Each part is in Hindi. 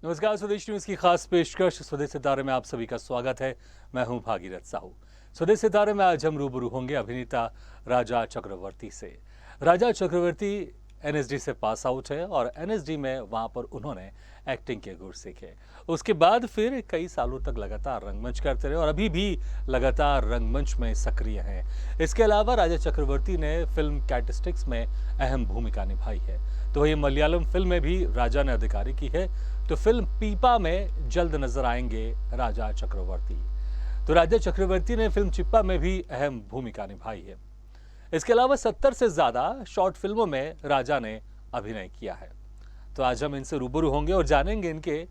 नमस्कार, स्वदेश न्यूज की खास पेशकश स्वदेश सितारे में आप सभी का स्वागत है। मैं हूं भागीरथ साहू। स्वदेश सितारे में आज हम रूबरू होंगे अभिनेता राजा चक्रवर्ती से। राजा चक्रवर्ती एनएसडी से पास आउट है और एनएसडी में वहां पर उन्होंने एक्टिंग के गुर सीखे। उसके बाद फिर कई सालों तक लगातार रंगमंच करते रहे और अभी भी लगातार रंगमंच में सक्रिय हैं। इसके अलावा राजा चक्रवर्ती ने फिल्म कैटस्टिक्स में अहम भूमिका निभाई है। तो वही मलयालम फिल्म में भी राजा ने अधिकारी की है। तो फिल्म पीपा में जल्द नजर आएंगे राजा चक्रवर्ती। तो राजा चक्रवर्ती ने फिल्म चिप्पा में भी अहम भूमिका निभाई है। इसके अलावा 70 से ज्यादा शॉर्ट फिल्मों में राजा ने अभिनय किया है। तो आज हम इनसे रूबरू होंगे और जानेंगे इनके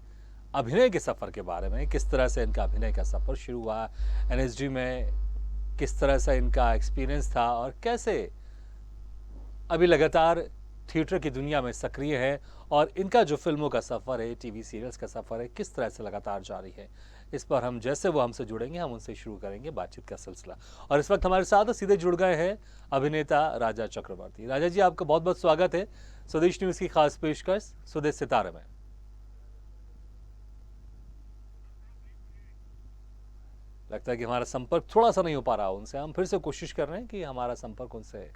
अभिनय के सफर के बारे में, किस तरह से इनका अभिनय का सफर शुरू हुआ, एनएसडी में किस तरह से इनका एक्सपीरियंस था और कैसे अभी लगातार थिएटर की दुनिया में सक्रिय है और इनका जो फिल्मों का सफ़र है, टीवी सीरियल्स का सफ़र है, किस तरह से लगातार जारी है। इस पर हम जैसे वो हमसे जुड़ेंगे हम उनसे शुरू करेंगे बातचीत का सिलसिला। और इस वक्त हमारे साथ सीधे जुड़ गए हैं अभिनेता राजा चक्रवर्ती। राजा जी, आपका बहुत बहुत स्वागत है स्वदेश न्यूज़ की खास पेशकश स्वदेश सितारे में। लगता है कि हमारा संपर्क थोड़ा सा नहीं हो पा रहा उनसे। हम फिर से कोशिश कर रहे हैं कि हमारा संपर्क उनसे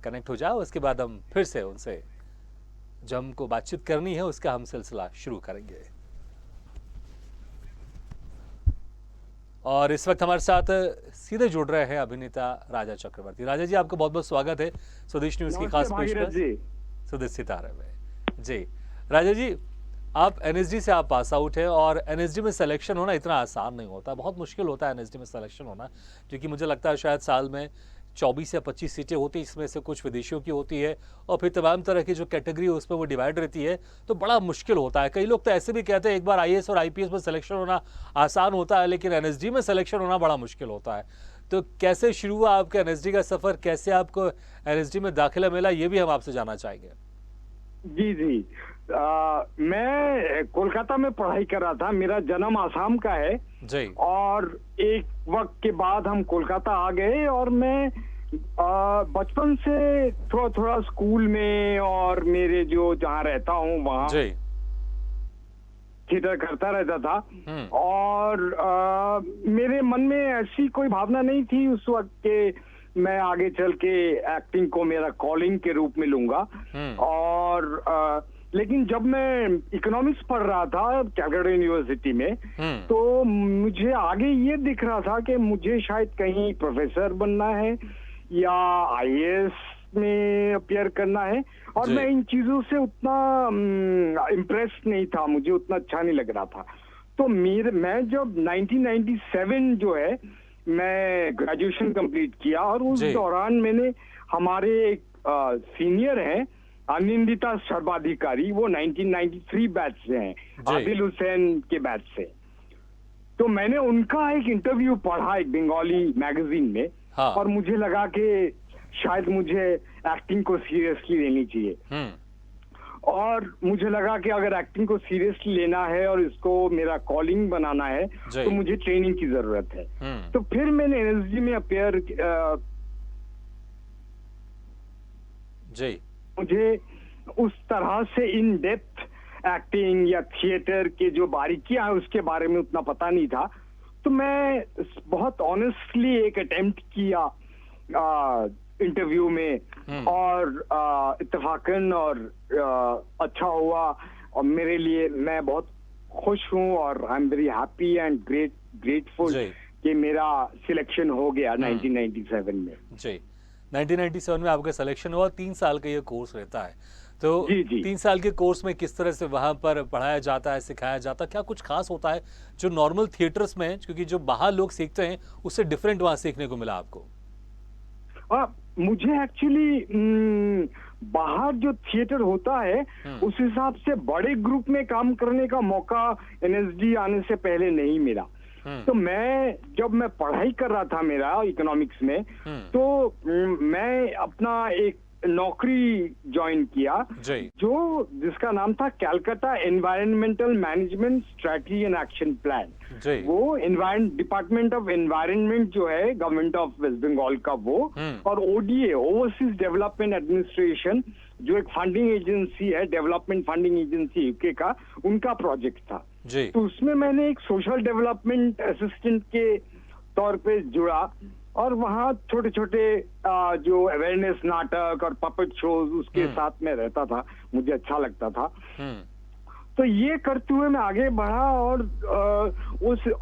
कनेक्ट हो जाए। उसके बाद हम फिर से उनसे जो हमको बातचीत करनी है उसका हम सिलसिला शुरू करेंगे। और इस वक्त हमारे साथ सीधे जुड़ रहे हैं अभिनेता राजा चक्रवर्ती। राजा जी, आपका बहुत बहुत स्वागत है स्वदेश न्यूज की खास पेशकश स्वदेश सितारे में। जी राजा जी, आप एनएसडी से आप पास आउट है और एनएसडी में सिलेक्शन होना इतना आसान नहीं होता, बहुत मुश्किल होता है एनएसडी में सिलेक्शन होना, क्योंकि मुझे लगता है शायद साल में 24 या 25 सीटें होती हैं, इसमें से कुछ विदेशियों की होती है और फिर तमाम तरह की जो कैटेगरी है उसमें वो डिवाइड रहती है, तो बड़ा मुश्किल होता है। कई लोग तो ऐसे भी कहते हैं एक बार आईएएस और आईपीएस में सिलेक्शन होना आसान होता है, लेकिन एनएसडी में सिलेक्शन होना बड़ा मुश्किल होता है। तो कैसे शुरू हुआ आपका एनएसडी का सफ़र, कैसे आपको एनएसडी में दाखिला मिला, ये भी हम आपसे जानना चाहेंगे। जी जी, मैं कोलकाता में पढ़ाई कर रहा था। मेरा जन्म आसाम का है जी। और एक वक्त के बाद हम कोलकाता आ गए और मैं बचपन से थोड़ा थोड़ा स्कूल में और मेरे जो जहाँ रहता हूँ वहाँ थिएटर करता रहता था। और मेरे मन में ऐसी कोई भावना नहीं थी उस वक्त के मैं आगे चल के एक्टिंग को मेरा कॉलिंग के रूप में लूंगा। और लेकिन जब मैं इकोनॉमिक्स पढ़ रहा था कैलकाटा यूनिवर्सिटी में, तो मुझे आगे ये दिख रहा था कि मुझे शायद कहीं प्रोफेसर बनना है या आईएएस में अपियर करना है। और मैं इन चीजों से उतना इम्प्रेस नहीं था, मुझे उतना अच्छा नहीं लग रहा था। तो मैं जब 1997 जो है मैं ग्रेजुएशन कंप्लीट किया और उस दौरान मैंने हमारे एक सीनियर हैं अनिंदिता सर्वाधिकारी, वो 1993 बैच से हैं, आदिल हुसैन के बैच से। तो मैंने उनका एक इंटरव्यू पढ़ा एक बंगाली मैगजीन में। और मुझे लगा कि शायद मुझे एक्टिंग को सीरियसली लेनी चाहिए। और मुझे लगा कि अगर एक्टिंग को सीरियसली लेना है और इसको मेरा कॉलिंग बनाना है तो मुझे ट्रेनिंग की जरूरत है। तो फिर मैंने एनएसडी में अपियर मुझे उस तरह से इन डेप्थ एक्टिंग या थिएटर के जो बारीकियां हैं उसके बारे में उतना पता नहीं था। तो मैं बहुत ऑनेस्टली एक अटेम्प्ट किया इंटरव्यू में और इत्तेफाकन और अच्छा हुआ और मेरे लिए मैं बहुत खुश हूँ और I am very happy and grateful कि मेरा सिलेक्शन हो गया 1997 में। जी, 1997 में आपका सिलेक्शन हुआ। 3 साल का ये कोर्स रहता है, तो 3 साल के कोर्स में किस तरह से वहाँ पर पढ़ाया जाता है, सिखाया जाता है, क्या कुछ खास होता है जो नॉर्मल थिएटर्स में, क्योंकि जो बाहर लोग सीखते हैं उससे डिफरेंट वहाँ सीखने को मिला आपको? मुझे एक्चुअली बाहर जो थिएटर होता है उस हिसाब से बड़े ग्रुप में काम करने का मौका एनएसडी आने से पहले नहीं मिला। तो जब मैं पढ़ाई कर रहा था मेरा इकोनॉमिक्स में, तो मैं अपना एक नौकरी ज्वाइन किया जिसका नाम था Calcutta environmental management strategy and action plan. वो डिपार्टमेंट ऑफ एनवायरनमेंट जो है गवर्नमेंट ऑफ वेस्ट बंगाल का वो, और ओडीए ओवरसीज डेवलपमेंट एडमिनिस्ट्रेशन जो एक फंडिंग एजेंसी है, डेवलपमेंट फंडिंग एजेंसी यूके का, उनका प्रोजेक्ट था। जी। तो उसमें मैंने एक सोशल डेवलपमेंट असिस्टेंट के तौर पे जुड़ा और वहाँ छोटे छोटे जो अवेयरनेस नाटक और पपेट शोज उसके साथ में रहता था, मुझे अच्छा लगता था। तो ये करते हुए मैं आगे बढ़ा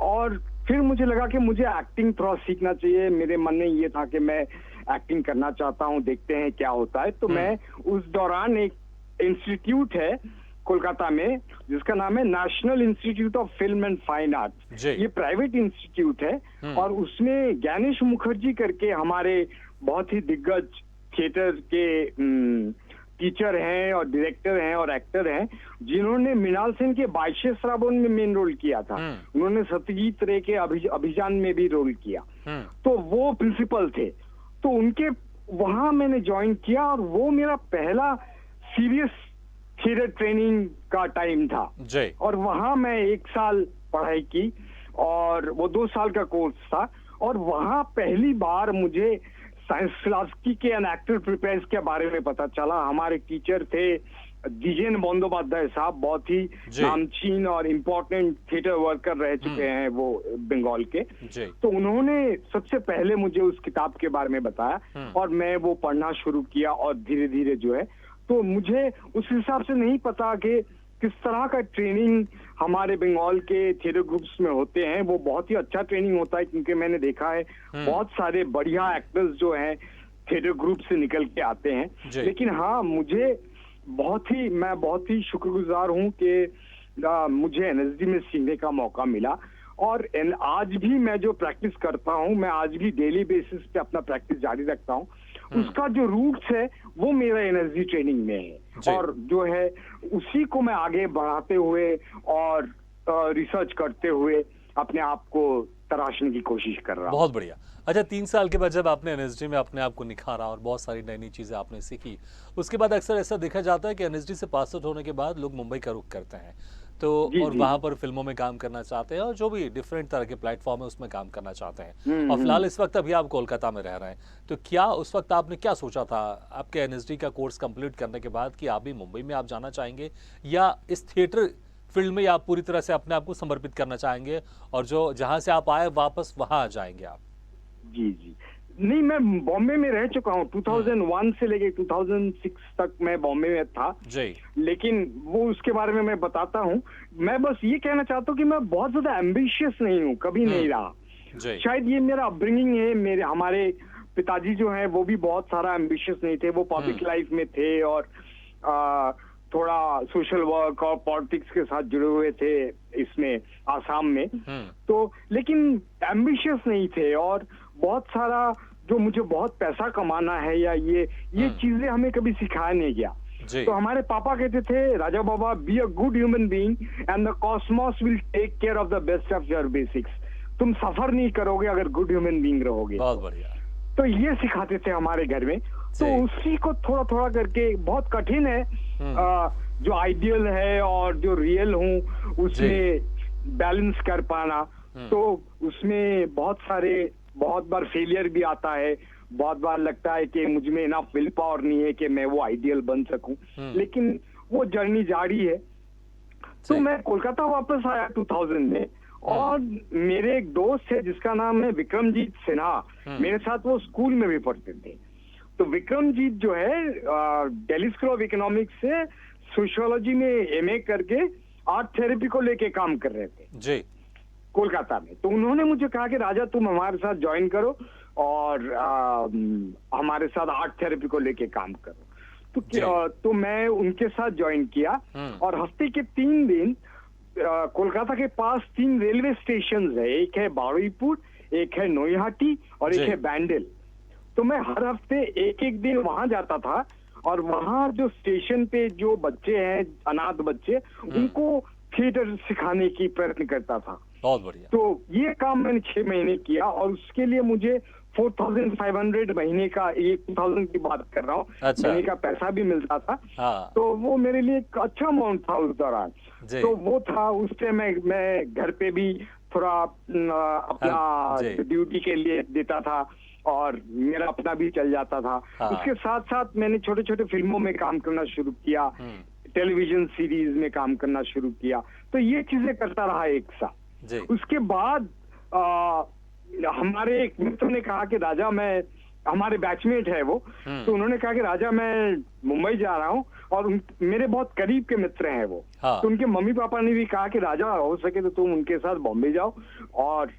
और फिर मुझे लगा कि मुझे एक्टिंग थोड़ा सीखना चाहिए। मेरे मन में ये था कि मैं एक्टिंग करना चाहता हूँ, देखते हैं क्या होता है। तो मैं उस दौरान एक इंस्टीट्यूट है कोलकाता में जिसका नाम है national institute of film and fine arts. ये प्राइवेट इंस्टीट्यूट है और उसमें ज्ञानेश मुखर्जी करके हमारे बहुत ही दिग्गज थिएटर के टीचर हैं और डायरेक्टर हैं और एक्टर हैं, जिन्होंने मृणाल सेन के बादशाह श्रावण में मेन रोल किया था। उन्होंने सत्यजीत रे के अभियान में भी रोल किया। तो वो प्रिंसिपल थे, तो उनके वहां मैंने ज्वाइन किया और वो मेरा पहला सीरियस थिएटर ट्रेनिंग का टाइम था। और वहां मैं 1 साल पढ़ाई की और वो 2 साल का कोर्स था। और वहां पहली बार मुझे साइंस फिलॉसफी के एन एक्टर प्रिपेयर्स के बारे में पता चला। हमारे टीचर थे द्विजेन बंदोपाध्याय साहब, बहुत ही नामचीन और इम्पोर्टेंट थिएटर वर्कर रह चुके हैं वो बंगाल के। तो उन्होंने सबसे पहले मुझे उस किताब के बारे में बताया और मैं वो पढ़ना शुरू किया और धीरे धीरे जो है, तो मुझे उस हिसाब से नहीं पता कि किस तरह का ट्रेनिंग हमारे बंगाल के थिएटर ग्रुप्स में होते हैं। वो बहुत ही अच्छा ट्रेनिंग होता है, क्योंकि मैंने देखा है बहुत सारे बढ़िया एक्टर्स जो हैं थिएटर ग्रुप से निकल के आते हैं। लेकिन हाँ, मैं बहुत ही शुक्रगुजार हूँ कि मुझे एनएसडी में सीखने का मौका मिला। और आज भी मैं जो प्रैक्टिस करता हूँ, मैं आज भी डेली बेसिस पे अपना प्रैक्टिस जारी रखता हूँ। उसका जो रूट्स है वो मेरा एनर्जी ट्रेनिंग में है और जो है उसी को मैं आगे बढ़ाते हुए और रिसर्च करते हुए अपने आप को तराशने की कोशिश कर रहा हूँ। बहुत बढ़िया। अच्छा, 3 साल के बाद जब आपने एनएसडी में अपने आप को निखारा और बहुत सारी नई नई चीज़ें आपने सीखी, उसके बाद अक्सर ऐसा देखा जाता है कि एनएसडी से पास आउट होने के बाद लोग मुंबई का रुख करते हैं, तो और वहां पर फिल्मों में काम करना चाहते हैं और जो भी डिफरेंट तरह के प्लेटफॉर्म है उसमें काम करना चाहते हैं। और फिलहाल इस वक्त अभी आप कोलकाता में रह रहे हैं, तो क्या उस वक्त आपने क्या सोचा था आपके एनएसडी का कोर्स कंप्लीट करने के बाद कि आप भी मुंबई में आप जाना चाहेंगे, या इस थिएटर फील्ड में आप पूरी तरह से अपने आप को समर्पित करना चाहेंगे और जो जहां से आप आए वापस वहां आ जाएंगे आप? जी नहीं, मैं बॉम्बे में रह चुका हूँ। 2001 से लेके 2006 तक मैं बॉम्बे में था जी। लेकिन वो उसके बारे में मैं बताता हूँ। मैं बस ये कहना चाहता हूँ कि मैं बहुत ज्यादा एम्बिशियस नहीं हूँ, कभी नहीं रहा। शायद ये मेरा अपब्रिंगिंग है। हमारे पिताजी जो हैं वो भी बहुत सारा एम्बिशियस नहीं थे। वो पब्लिक लाइफ में थे और थोड़ा सोशल वर्क और पॉलिटिक्स के साथ जुड़े हुए थे इसमें आसाम में। तो लेकिन एम्बिशियस नहीं थे और बहुत सारा जो मुझे बहुत पैसा कमाना है या ये चीजें हमें कभी सिखाया नहीं गया। तो हमारे पापा कहते थे, Raja Baba, be a good human being and the cosmos will take care of the best of your basics. तुम सफर नहीं करोगे अगर गुड ह्यूमन बीइंग रहोगे। बहुत बढ़िया। तो ये सिखाते थे हमारे घर में। तो उसी को थोड़ा थोड़ा करके, बहुत कठिन है जो आइडियल है और जो रियल हूँ उसमें बैलेंस कर पाना। तो उसमें बहुत बार फेलियर भी आता है, बहुत बार लगता है कि मुझ में इनफ विल पावर नहीं है कि मैं वो आइडियल बन सकूं। लेकिन वो जर्नी जारी है। तो मैं कोलकाता वापस आया 2000 में और मेरे एक दोस्त है जिसका नाम है विक्रमजीत सिन्हा, मेरे साथ वो स्कूल में भी पढ़ते थे। तो विक्रमजीत जो है दिल्ली स्कूल ऑफ इकोनॉमिक्स से सोशियोलॉजी में एमए करके आर्ट थेरेपी को लेके काम कर रहे थे जी कोलकाता में। तो उन्होंने मुझे कहा कि राजा तुम हमारे साथ ज्वाइन करो और हमारे साथ आर्ट थेरेपी को लेके काम करो। तो मैं उनके साथ ज्वाइन किया और हफ्ते के 3 दिन कोलकाता के पास 3 रेलवे स्टेशन है। एक है बारुईपुर, एक है नोईहाटी और एक है बैंडल। तो मैं हर हफ्ते एक दिन वहां जाता था और वहां जो स्टेशन पे जो बच्चे हैं, अनाथ बच्चे, उनको थिएटर सिखाने की प्रयत्न करता था। बहुत बढ़िया। तो ये काम मैंने 6 महीने किया और उसके लिए मुझे 4500 महीने का, ये 2000 की बात कर रहा हूँ, महीने का पैसा भी मिलता था। हाँ। तो वो मेरे लिए एक अच्छा अमाउंट था उस दौरान। तो वो था, उससे मैं घर पे भी थोड़ा अपना ड्यूटी के लिए देता था और मेरा अपना भी चल जाता था। हाँ। उसके साथ साथ मैंने छोटे छोटे फिल्मों में काम करना शुरू किया, टेलीविजन सीरीज में काम करना शुरू किया, तो ये चीजें करता रहा एक साथ। जी। उसके बाद हमारे एक मित्र ने कहा कि राजा, मैं, हमारे बैचमेट है वो, तो उन्होंने कहा कि राजा मैं मुंबई जा रहा हूँ, और मेरे बहुत करीब के मित्र हैं वो। हाँ। तो उनके मम्मी पापा ने भी कहा कि राजा हो सके तो तुम उनके साथ बॉम्बे जाओ और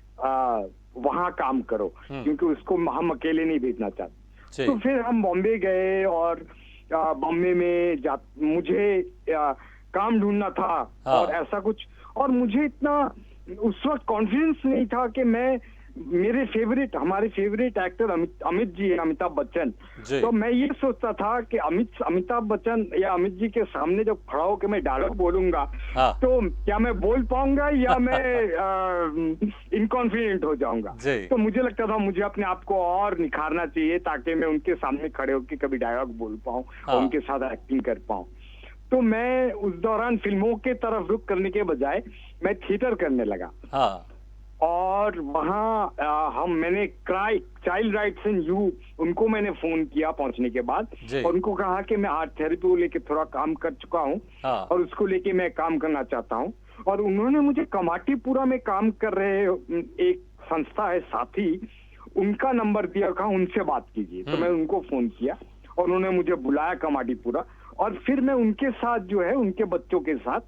वहाँ काम करो, क्योंकि उसको हम अकेले नहीं भेजना चाहते। तो फिर हम बॉम्बे गए, और बॉम्बे में मुझे काम ढूंढना था। हाँ। और ऐसा कुछ, और मुझे इतना उस वक्त कॉन्फिडेंस नहीं था कि मैं, हमारे फेवरेट एक्टर अमित जी है, अमिताभ बच्चन। तो मैं ये सोचता था कि अमिताभ बच्चन या अमित जी के सामने जब खड़ा होकर मैं डायलॉग बोलूंगा, हाँ। तो क्या मैं बोल पाऊंगा या मैं इनकॉन्फिडेंट हो जाऊंगा। तो मुझे लगता था मुझे अपने आप को और निखारना चाहिए, ताकि मैं उनके सामने खड़े होकर कभी डायलॉग बोल पाऊं, हाँ। उनके साथ एक्टिंग कर पाऊं। तो मैं उस दौरान फिल्मों के तरफ रुख करने के बजाय मैं थिएटर करने लगा। हाँ। और वहाँ मैंने चाइल्ड राइट्स इन यू, उनको मैंने फोन किया पहुंचने के बाद, और उनको कहा कि मैं आर्ट थेरेपी को लेके थोड़ा काम कर चुका हूँ, हाँ। और उसको लेके मैं काम करना चाहता हूँ। और उन्होंने मुझे कमाटीपुरा में काम कर रहे एक संस्था है साथी, उनका नंबर दिया, कहा उनसे बात कीजिए। तो मैं उनको फोन किया और उन्होंने मुझे बुलाया कमाटीपुरा, और फिर मैं उनके साथ जो है, उनके बच्चों के साथ,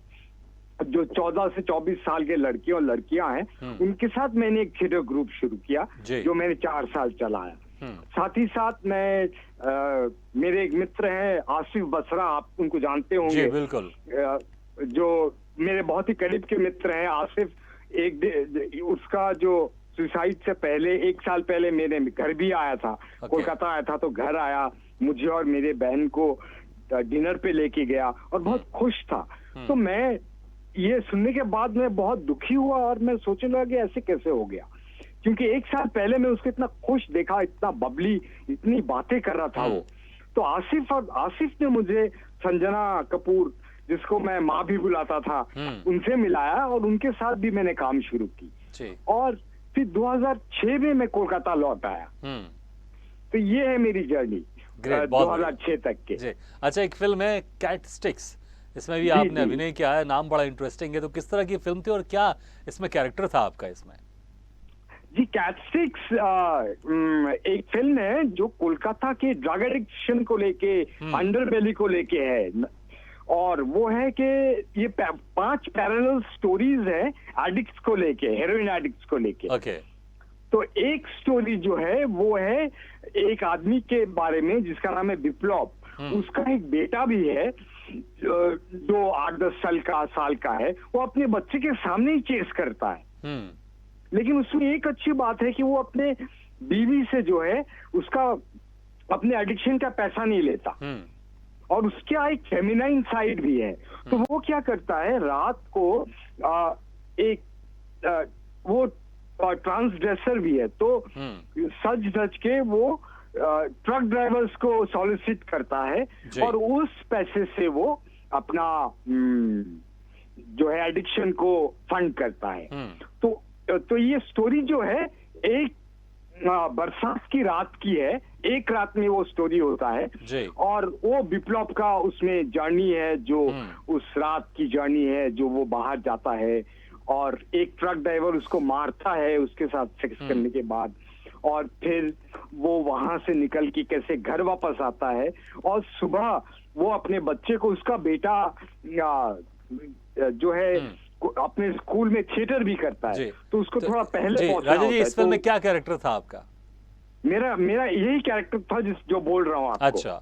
जो 14 से 24 साल के लड़के और लड़कियां हैं, उनके साथ मैंने एक थिएटर ग्रुप शुरू किया, जो मैंने 4 साल चलाया। साथ ही साथ मैं मेरे एक मित्र हैं आसिफ बसरा, आप उनको जानते होंगे। जी बिल्कुल। जो मेरे बहुत ही करीब के मित्र हैं आसिफ, उसका जो सुसाइड से पहले 1 साल पहले मेरे घर भी आया था। कोलकाता आया था, तो घर आया, मुझे और मेरे बहन को डिनर पे लेके गया और बहुत खुश था। तो मैं ये सुनने के बाद मैं बहुत दुखी हुआ, और मैं सोचने लगा कि ऐसे कैसे हो गया, क्योंकि 1 साल पहले मैं उसको इतना खुश देखा, इतना बबली, इतनी बातें कर रहा था वो। तो आसिफ ने मुझे संजना कपूर, जिसको मैं माँ भी बुलाता था, उनसे मिलाया, और उनके साथ भी मैंने काम शुरू की। और फिर 2006 में मैं कोलकाता लौट आया। तो ये है मेरी जर्नी 2006 तक के। अच्छा, एक फिल्म है कैट स्टिक्स, इसमें भी आपने अभिनय किया है, नाम बड़ा इंटरेस्टिंग है। तो किस तरह की फिल्म थी और क्या इसमें कैरेक्टर था आपका इसमें? जी, कैट स्टिक्स एक फिल्म है जो कोलकाता के ड्रग एडिक्शन को लेके, अंडरबेली को लेके है, और वो है कि ये 5 पैरेलल स्टोरीज है एडिक्ट्स को लेके, हेरोइन एडिक्ट्स को लेके। तो एक स्टोरी जो है वो है एक आदमी के बारे में जिसका नाम है विप्लव। उसका एक बेटा भी है जो 8-10 साल का है। वो अपने बच्चे के सामने ही चेस करता है, लेकिन उसमें एक अच्छी बात है कि वो अपने बीवी से जो है उसका अपने एडिक्शन का पैसा नहीं लेता, और उसका एक फेमिनाइन साइड भी है। तो वो क्या करता है, रात को वो ट्रांसड्रेसर भी है, तो सज धज के वो ट्रक ड्राइवर्स को सॉलिसिट करता है, और उस पैसे से वो अपना जो है एडिक्शन को फंड करता है। तो ये स्टोरी जो है एक बरसात की रात की है, एक रात में वो स्टोरी होता है, और वो विप्लव का उसमें जर्नी है, जो उस रात की जर्नी है, जो वो बाहर जाता है और एक ट्रक ड्राइवर उसको मारता है उसके साथ सेक्स करने के बाद, और फिर वो वहां से निकल के कैसे घर वापस आता है, और सुबह वो अपने बच्चे को, उसका बेटा जो है अपने स्कूल में थिएटर भी करता है, तो उसको थोड़ा पहले पहुंचना राजा जी, इस फिल्म में क्या कैरेक्टर था आपका? मेरा यही कैरेक्टर था जो बोल रहा हूँ आपको। अच्छा।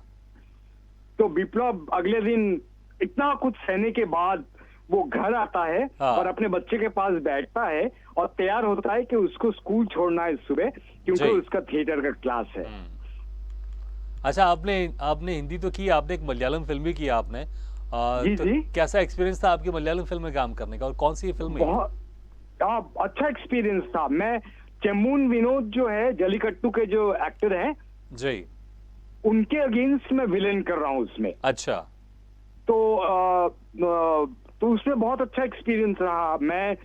तो विप्लव अगले दिन इतना कुछ सहने के बाद वो घर आता है, और अपने बच्चे के पास बैठता है और तैयार होता है कि उसको स्कूल छोड़ना है सुबह, क्योंकि उसका थिएटर का क्लास है। अच्छा, आपने हिंदी तो की, आपने एक मलयालम फिल्म भी की आपने। तो कैसा एक्सपीरियंस था आपकी मलयालम फिल्म में काम करने का, और कौन सी फिल्म? बहुत अच्छा एक्सपीरियंस था। मैं चेम्मून विनोद जो है, जलीकट्टू के जो एक्टर हैं जी, उनके अगेंस्ट मैं विलेन कर रहा हूँ उसमें। अच्छा। तो उसमें बहुत अच्छा एक्सपीरियंस रहा। मैं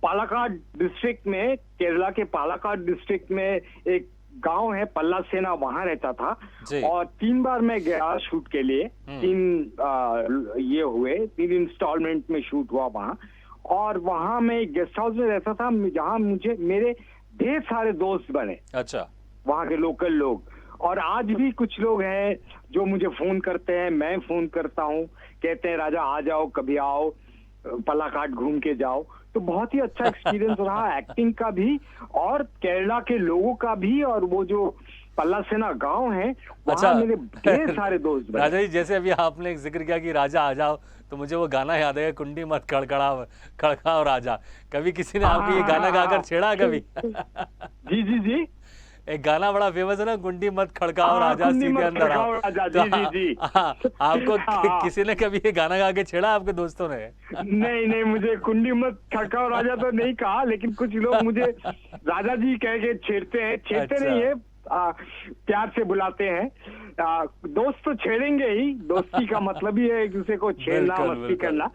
पालाकाड डिस्ट्रिक्ट में, केरला के पालाकाड डिस्ट्रिक्ट में एक गांव है पल्ला सेना, वहां रहता था। जी। और 3 बार मैं गया शूट के लिए, 3 इंस्टॉलमेंट में शूट हुआ वहां। और वहां मैं एक गेस्ट हाउस में रहता था, जहां मुझे मेरे ढेर सारे दोस्त बने, अच्छा। वहां के लोकल लोग। और आज भी कुछ लोग हैं जो मुझे फोन करते हैं, मैं फोन करता हूँ, कहते हैं राजा आ जाओ, कभी आओ, पलाकाट घूम के जाओ। तो बहुत ही अच्छा एक्सपीरियंस रहा एक्टिंग का भी, और केरला के लोगों का भी। और वो जो पल्ला सेना गांव है, वहां अच्छा। मेरे ढेर सारे दोस्त बने। राजा जी, जैसे अभी आपने एक जिक्र किया कि राजा आ जाओ, तो मुझे वो गाना याद है, कुंडी मत खड़खड़ाओ खड़काओ राजा। कभी किसी ने आपको ये गाना गाकर छेड़ा कभी? जी जी जी। एक गाना बड़ा फेमस है ना, कुंडी मत खड़काओ राजा, कुंडी सीधे मत अंदर आओ। खड़काओ राजा, तो जी जी जी। आपको हाँ। किसी ने कभी ये गाना गा के छेड़ा आपके दोस्तों ने? नहीं नहीं, मुझे कुंडी मत खड़काओ राजा तो नहीं कहा, लेकिन कुछ लोग मुझे राजा जी कह के छेड़ते हैं। छेड़ते अच्छा। नहीं है, प्यार से बुलाते हैं। दोस्त तो छेड़ेंगे ही, दोस्ती का मतलब ही है एक दूसरे को छेड़ना, बिल्कुल, मस्ती बिल्कुल। करना।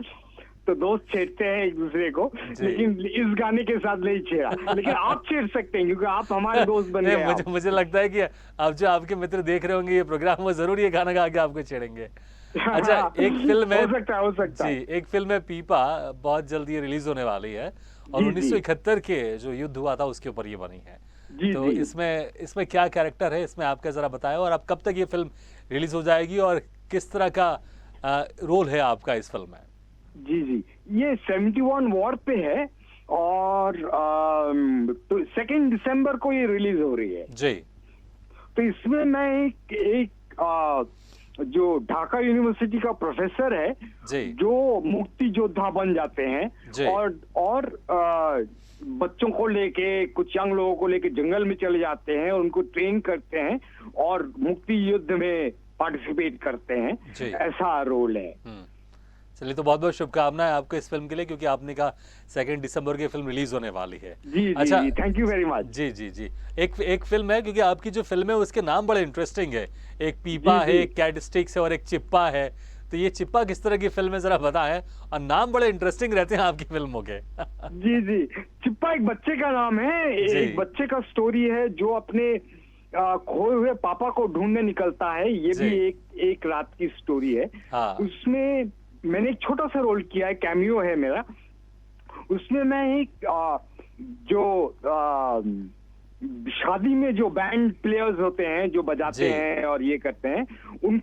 तो दोस्त छेड़ते हैं एक दूसरे को, जी। लेकिन इस गाने के साथ नहीं छेड़ा। लेकिन आप छेड़ सकते हैं, क्योंकि आप हमारे दोस्त बन नहीं, गए। आप। मुझे लगता है कि अब जो आपके मित्र देख रहे होंगे ये प्रोग्राम, वो जरूर ये गाना गा के आपको छेड़ेंगे। अच्छा, एक फिल्म है, हो सकता है। जी, एक फिल्म है पीपा, बहुत जल्दी ये रिलीज होने वाली है, और जी, 1971 के जो युद्ध हुआ था उसके ऊपर ये बनी है। जी तो जी। इसमें क्या कैरेक्टर है इसमें, आपका जरा बताएं, और अब कब तक ये फिल्म रिलीज हो जाएगी, और किस तरह का रोल है आपका इस फिल्म में? जी जी, ये 71 वॉर पे है, और तो 2 दिसंबर को ये रिलीज हो रही है। जी। तो तो इसमें मैं एक जो ढाका यूनिवर्सिटी का प्रोफेसर है, जी। जो मुक्ति योद्धा बन जाते हैं, जी। और बच्चों को लेके, कुछ यंग लोगों को लेके जंगल में चले जाते हैं, उनको ट्रेन करते हैं, और मुक्ति युद्ध में पार्टिसिपेट करते हैं। जी। ऐसा रोल है। चलिए, तो बहुत बहुत शुभकामनाएं आपको इस फिल्म के लिए, क्योंकि आपने कहा 2 दिसंबर की फिल्म रिलीज होने वाली है। जी जी अच्छा, जी, थैंक यू वेरी मच। जी जी जी। एक फिल्म है, क्योंकि आपकी जो फिल्म है उसके नाम बड़े इंटरेस्टिंग है, एक पीपा जी, है, जी। एक कैट स्टिक्स है, और एक चिप्पा है। तो ये चिप्पा किस तरह की फिल्म है, जरा बताएं, और नाम बड़े इंटरेस्टिंग रहते हैं आपकी फिल्मों के। जी जी, चिप्पा एक बच्चे का नाम है, जी। एक बच्चे का स्टोरी है जो अपने खोए हुए पापा को ढूंढने निकलता है। ये जी। भी एक रात की स्टोरी है। हाँ। उसमें मैंने एक छोटा सा रोल किया है, कैमियो है मेरा। उसमें मैं एक शादी में जो बैंड प्लेयर्स होते हैं, जो बजाते जी। हैं और ये करते हैं,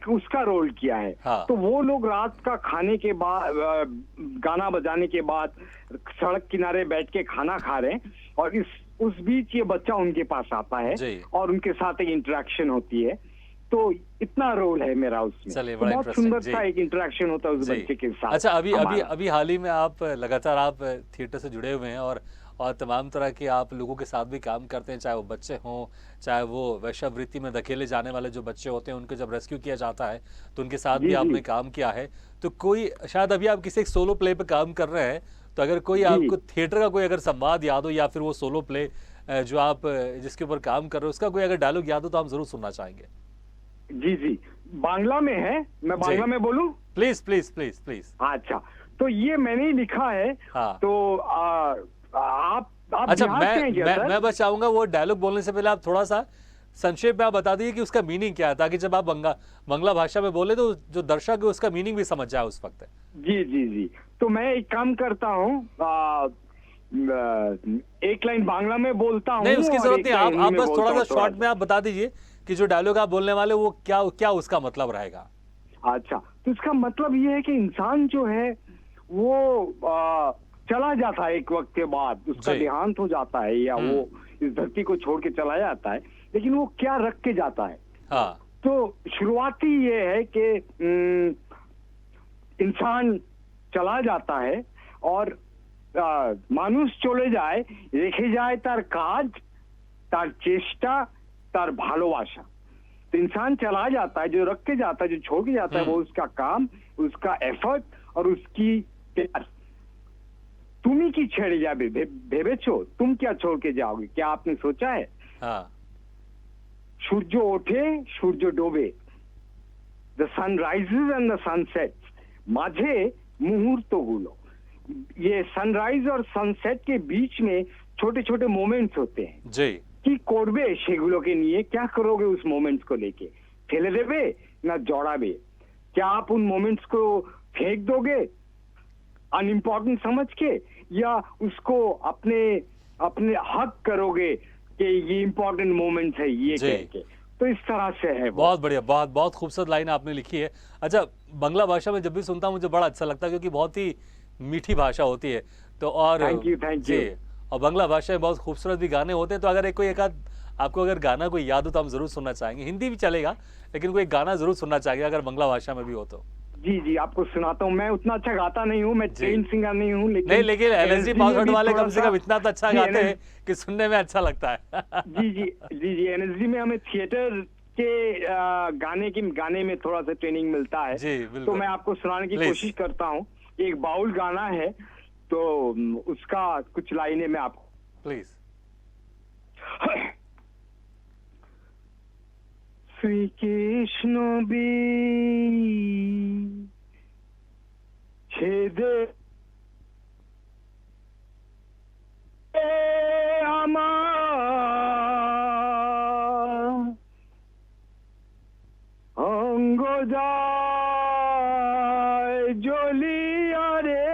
उसका रोल किया है। हाँ। तो वो लोग रात का खाने के बाद, गाना बजाने के बाद सड़क किनारे बैठ के खाना खा रहे हैं, और उस बीच ये बच्चा उनके पास आता है, जी। और उनके साथ एक इंटरेक्शन होती है। तो इतना रोल है मेरा उसमें। चलिए, तो बड़ा बहुत इंटरेस्टिंग। सुंदर सा एक इंटरेक्शन होता है उस जी। बच्चे के साथ। अच्छा, अभी हमारा। हाल ही में आप लगातार आप थिएटर से जुड़े हुए हैं, और तमाम तरह के आप लोगों के साथ भी काम करते हैं, चाहे वो बच्चे हों, चाहे वो वैश्यावृत्ति में धकेले जाने वाले जो बच्चे होते हैं, उनको जब रेस्क्यू किया जाता है तो उनके साथ जी, भी जी। आपने काम किया है। तो कोई, शायद अभी आप किसी एक सोलो प्ले पे काम कर रहे हैं, तो अगर कोई जी। आपको थिएटर का कोई अगर संवाद याद हो, या फिर वो सोलो प्ले जो आप जिसके ऊपर काम कर रहे हो, उसका कोई अगर डायलॉग याद हो तो हम जरूर सुनना चाहेंगे। जी जी, बांग्ला में है, मैं बांग्ला में बोलूं? Please please please please. अच्छा, तो ये मैंने ही लिखा है। हाँ। तो आप अच्छा, बिहार से हैं क्या, सर? मैं बस चाहूंगा वो डायलॉग बोलने से पहले आप थोड़ा सा संक्षेप में आप बता दीजिए कि उसका मीनिंग क्या है, ताकि जब आप बंगला भाषा में बोले तो जो दर्शक है उसका मीनिंग भी समझ जाए उस वक्त। जी जी जी, तो मैं एक काम करता हूँ, एक लाइन बांग्ला में बोलता हूँ। नहीं, उसकी और जरूरत एक नहीं, लाइन आप हिंदी में बस थोड़ा बोलता सा हूँ, शॉर्ट में आप बता दीजिए कि जो डायलॉग आप बोलने वाले वो क्या उसका मतलब रहेगा। अच्छा, तो इसका मतलब ये है कि इंसान जो है वो चला जाता है एक वक्त के बाद, उसका जी। देहांत हो जाता है, या वो इस धरती को छोड़ के चला जाता है, लेकिन वो क्या रख के जाता है। हाँ। तो शुरुआती ये है कि इंसान चला जाता है, और मानुष चले जाए, रेखे जाए तार काज, तार चेष्टा, तार भालोबाशा। तो इंसान चला जाता है, जो रख के जाता है, जो छोड़ के जाता है, वो उसका काम, उसका एफर्ट और उसकी प्यार। तुम ही की छेड़ जाबे भेबेछो, तुम क्या छोड़ के जाओगे, क्या आपने सोचा है? हाँ। सूर्य उठे, सूर्य डोबे, the sun rises and the sun sets, माझे मुहूर्त गुलो। ये सनराइज और सनसेट के बीच में छोटे छोटे मोमेंट्स होते हैं। जी। কি করবে সেগুলোকে নিয়ে, क्या करोगे उस मोमेंट्स को लेके, ফেলে দেবে না জড়াবে, क्या आप उन मोमेंट्स को फेंक दोगे अनइम्पोर्टेंट समझ के, या उसको अपने अपने हक करोगे कि ये इम्पोर्टेंट मोमेंट्स है ये जी। कह के। तो इस तरह से है वो। बहुत बढ़िया, बहुत बहुत खूबसूरत लाइन आपने लिखी है। अच्छा, बंगला भाषा में जब भी सुनता हूँ मुझे बड़ा अच्छा लगता है क्योंकि बहुत ही मीठी भाषा होती है। तो और थैंक यू जी, और बंगला भाषा में बहुत खूबसूरत भी गाने होते हैं। तो अगर एक आध आपको अगर गाना कोई याद हो तो हम जरूर सुनना चाहेंगे। हिंदी भी चलेगा, लेकिन कोई गाना जरूर सुनना चाहेंगे अगर बंगला भाषा में भी हो तो। जी जी, आपको सुनाता हूँ। मैं उतना अच्छा गाता नहीं हूँ, मैं जी। ट्रेन सिंगर नहीं हूँ, नहीं, लेकिन लेकिन एलएसडी NSD पासवर्ड में भी वाले थोड़ा कम से सा- कम इतना तो अच्छा जी, गाते हैं कि सुनने में अच्छा लगता है। जी जी जी जी, एनएसडी में हमें थिएटर के गाने में थोड़ा सा ट्रेनिंग मिलता है। जी, बिल्कुल। तो मैं आपको सुनाने की Please. कोशिश करता हूँ। एक बाउल गाना है, तो उसका कुछ लाइनें मैं आपको प्लीज। শ্রীকৃষ্ণ ছেদে আমার অঙ্গ যায় জ্বলিয়া রে,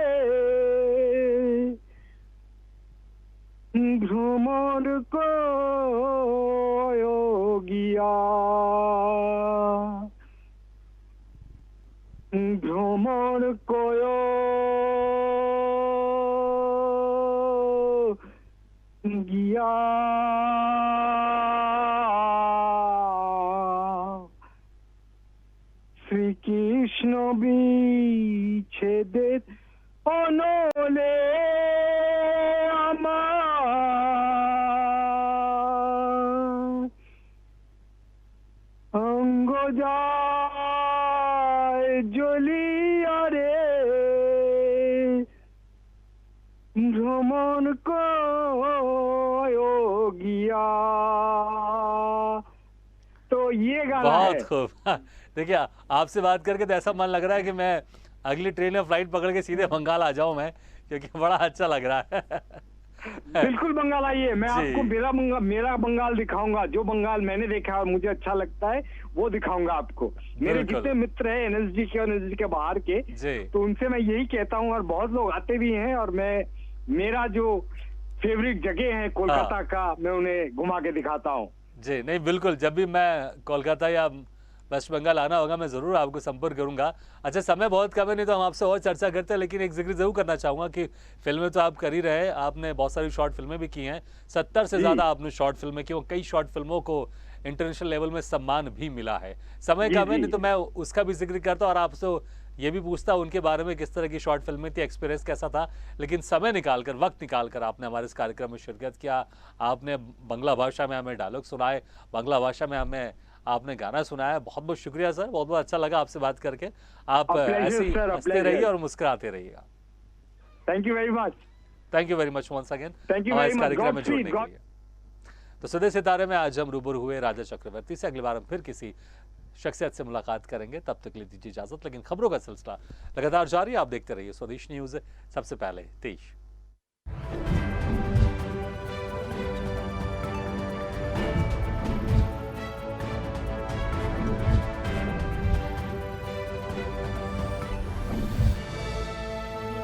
ভ্রমর গিয়া, ভ্রমর গিয়া, শ্রীকৃষ্ণ বিচ্ছেদের অনলে আমার অঙ্গ যায় জ্বলিয়া রে, ভ্রমণ গিয়া। तो ये गाना है। बहुत खूब। देखिए, आपसे बात करके तो ऐसा मन लग रहा है कि मैं अगली ट्रेन या फ्लाइट पकड़ के सीधे बंगाल आ जाऊं मैं, क्योंकि बड़ा अच्छा लग रहा है। बिल्कुल बंगाल आइए, मैं जी। आपको मेरा बंगाल दिखाऊंगा। जो बंगाल मैंने देखा और मुझे अच्छा लगता है वो दिखाऊंगा आपको। मेरे बिल्कुल। जितने मित्र हैं एनएसडी के और एनएसडी के बाहर के, जी। तो उनसे मैं यही कहता हूँ, और बहुत लोग आते भी हैं, और मेरा जो फेवरेट जगह है कोलकाता का, मैं उन्हें घुमा के दिखाता हूँ। जी, नहीं बिल्कुल, जब भी मैं कोलकाता या वेस्ट बंगाल आना होगा मैं ज़रूर आपको संपर्क करूंगा। अच्छा, समय बहुत कम है, नहीं तो हम आपसे और चर्चा करते हैं, लेकिन एक जिक्र ज़रूर करना चाहूँगा कि फिल्में तो आप कर ही रहे हैं, आपने बहुत सारी शॉर्ट फिल्में भी की हैं, 70 से जी। ज़्यादा आपने शॉर्ट फिल्में की और कई शॉर्ट फिल्मों को इंटरनेशनल लेवल में सम्मान भी मिला है। समय जी, कम है, जी। नहीं तो मैं उसका भी जिक्र करता और आपसे ये भी पूछता उनके बारे में, किस तरह की शॉर्ट फिल्में थी, एक्सपीरियंस कैसा था। लेकिन समय निकालकर, वक्त निकालकर आपने हमारे इस कार्यक्रम में शिरकत किया, आपने बंगला भाषा में हमें डायलॉग सुनाए, बंगला भाषा में हमें आपने गाना सुनाया। बहुत बहुत शुक्रिया सर, बहुत बहुत अच्छा लगा आपसे बात करके। आप A pleasure, ऐसे ही sir, a हंसते pleasure. रहिए और मुस्कुराते रहिएगा। Thank you very much. Thank you very much once again Thank you हमारे very इस much. कार्यक्रम में Godspeed, जुड़ने के God- लिए। तो सदे सितारे में आज हम रूबरू हुए राजा चक्रवर्ती से। अगली बार हम फिर किसी शख्सियत से मुलाकात करेंगे, तब तक के लिए दीजिए इजाजत। लेकिन खबरों का सिलसिला लगातार जारी, आप देखते रहिए स्वदेश न्यूज, सबसे पहले देश।